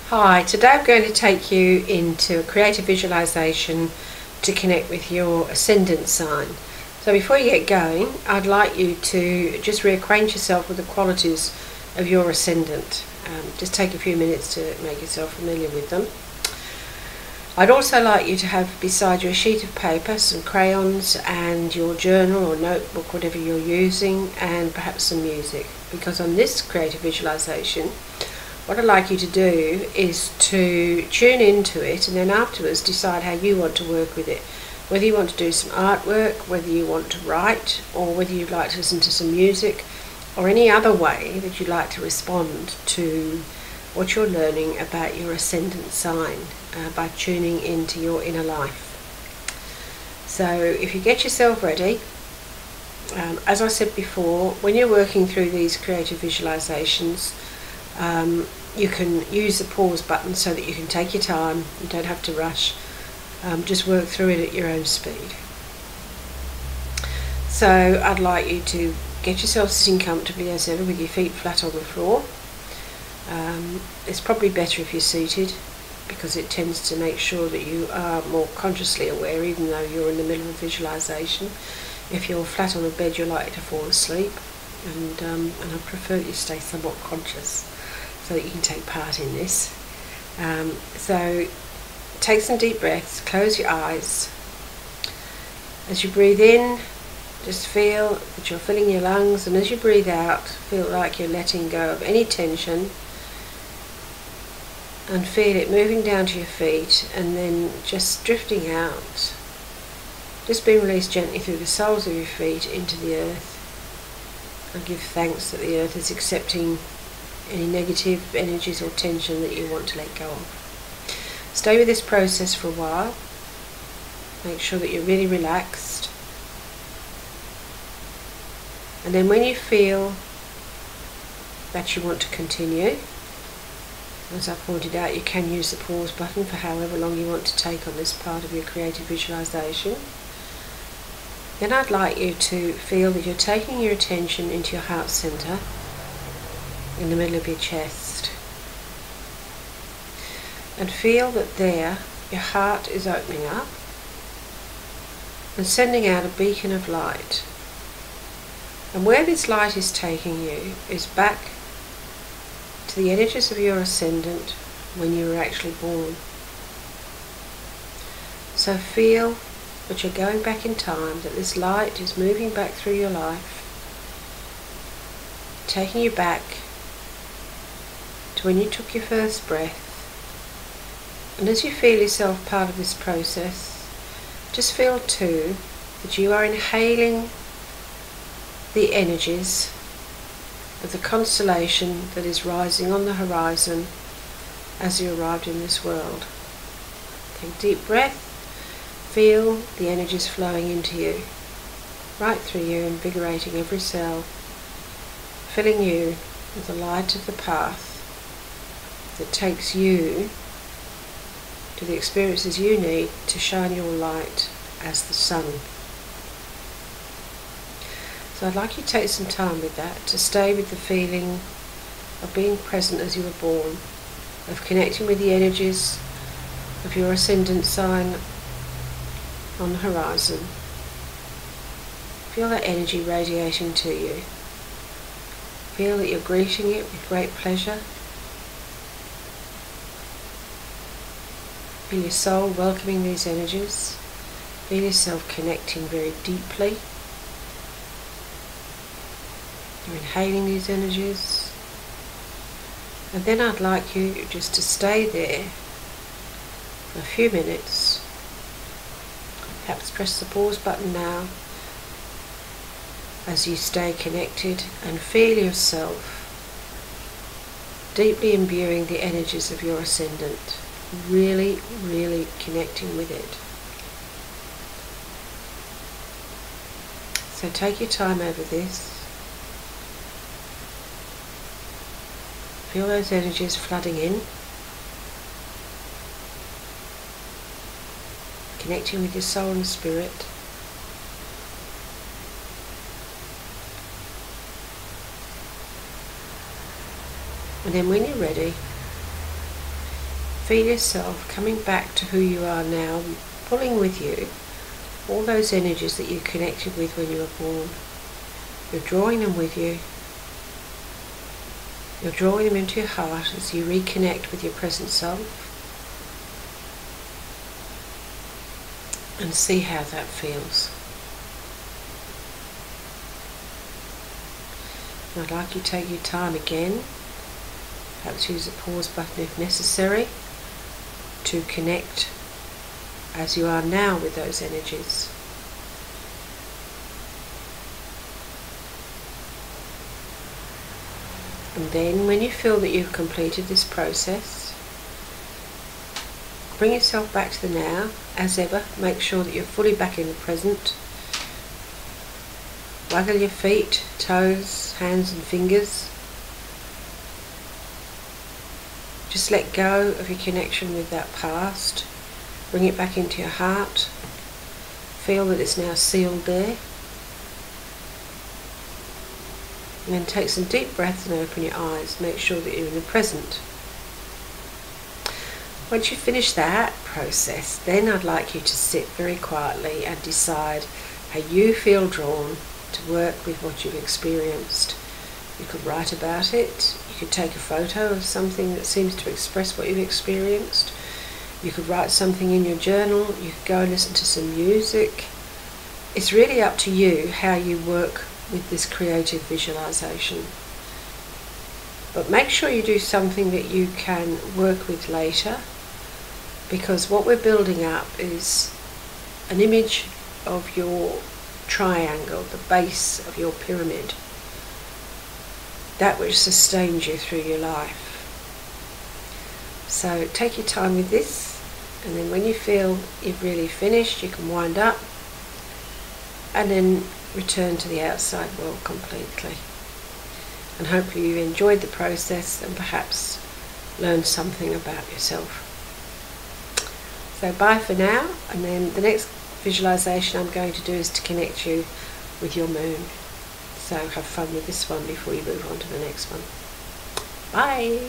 Hi, today I'm going to take you into a creative visualization to connect with your Ascendant Sign. So before you get going, I'd like you to just reacquaint yourself with the qualities of your Ascendant. Just take a few minutes to make yourself familiar with them. I'd also like you to have beside you a sheet of paper, some crayons and your journal or notebook, whatever you're using, and perhaps some music, because on this creative visualization what I'd like you to do is to tune into it and then afterwards decide how you want to work with it. Whether you want to do some artwork, whether you want to write, or whether you'd like to listen to some music, or any other way that you'd like to respond to what you're learning about your Ascendant Sign by tuning into your inner life. So if you get yourself ready, as I said before, when you're working through these creative visualizations, you can use the pause button so that you can take your time. You don't have to rush. Just work through it at your own speed. So I'd like you to get yourself sitting comfortably as ever with your feet flat on the floor. It's probably better if you're seated because it tends to make sure that you are more consciously aware even though you're in the middle of visualization. If you're flat on a bed, you're likely to fall asleep, and I prefer you stay somewhat conscious so that you can take part in this. So take some deep breaths, close your eyes. As you breathe in, just feel that you're filling your lungs, and as you breathe out, feel like you're letting go of any tension, and feel it moving down to your feet and then just drifting out, just being released gently through the soles of your feet into the earth. And give thanks that the earth is accepting any negative energies or tension that you want to let go of. Stay with this process for a while. Make sure that you're really relaxed. And then when you feel that you want to continue, as I pointed out, you can use the pause button for however long you want to take on this part of your creative visualization. Then I'd like you to feel that you're taking your attention into your heart center in the middle of your chest, and feel that there your heart is opening up and sending out a beacon of light. And where this light is taking you is back to the energies of your Ascendant when you were actually born. So feel that you're going back in time, that this light is moving back through your life, taking you back to when you took your first breath. And as you feel yourself part of this process, just feel too that you are inhaling the energies of the constellation that is rising on the horizon as you arrived in this world. Take a deep breath, feel the energies flowing into you, right through you, invigorating every cell, filling you with the light of the path that takes you to the experiences you need to shine your light as the sun. So I'd like you to take some time with that, to stay with the feeling of being present as you were born, of connecting with the energies of your Ascendant Sign on the horizon. Feel that energy radiating to you. Feel that you're greeting it with great pleasure. Feel your soul welcoming these energies. Feel yourself connecting very deeply. You're inhaling these energies. And then I'd like you just to stay there for a few minutes. Perhaps press the pause button now as you stay connected and feel yourself deeply imbuing the energies of your Ascendant. Really, really connecting with it. So take your time over this. Feel those energies flooding in, connecting with your soul and spirit. And then when you're ready, feel yourself coming back to who you are now, pulling with you all those energies that you connected with when you were born. You're drawing them with you. You're drawing them into your heart as you reconnect with your present self. And see how that feels. And I'd like you to take your time again, perhaps use the pause button if necessary, to connect as you are now with those energies. And then when you feel that you've completed this process, bring yourself back to the now. As ever, make sure that you're fully back in the present. Waggle your feet, toes, hands and fingers. Just let go of your connection with that past. Bring it back into your heart. Feel that it's now sealed there. And then take some deep breaths and open your eyes. Make sure that you're in the present. Once you finish that process, then I'd like you to sit very quietly and decide how you feel drawn to work with what you've experienced. You could write about it. You could take a photo of something that seems to express what you've experienced. You could write something in your journal. You could go and listen to some music. It's really up to you how you work with this creative visualization. But make sure you do something that you can work with later, because what we're building up is an image of your triangle, the base of your pyramid, that which sustains you through your life. So take your time with this, and then when you feel you've really finished, you can wind up and then return to the outside world completely. And hopefully you enjoyed the process and perhaps learned something about yourself. So bye for now, and then the next visualization I'm going to do is to connect you with your moon. So have fun with this one before you move on to the next one. Bye!